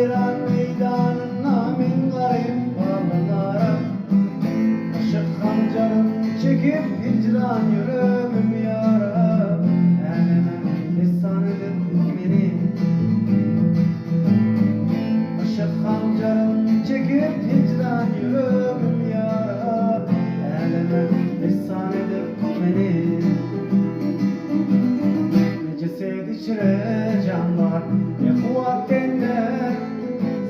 hayran meydanına min garip bağlılara. Aşık hancarım çekip hicran yürümüm yara. Elemem lisanıdır hükmenin. Aşık hancarım çekip hicran yürümüm yara. Elemem lisanıdır hükmenin. Ceset içre can var, ne kuvvet denler.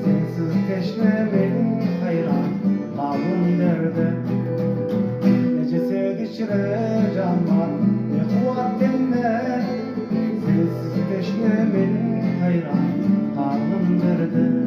Sensiz teşne benim hayran, kalbim derde. Ne ceset içre can var, ne kuvvet denler. Sensiz teşne benim hayran, kalbim derde.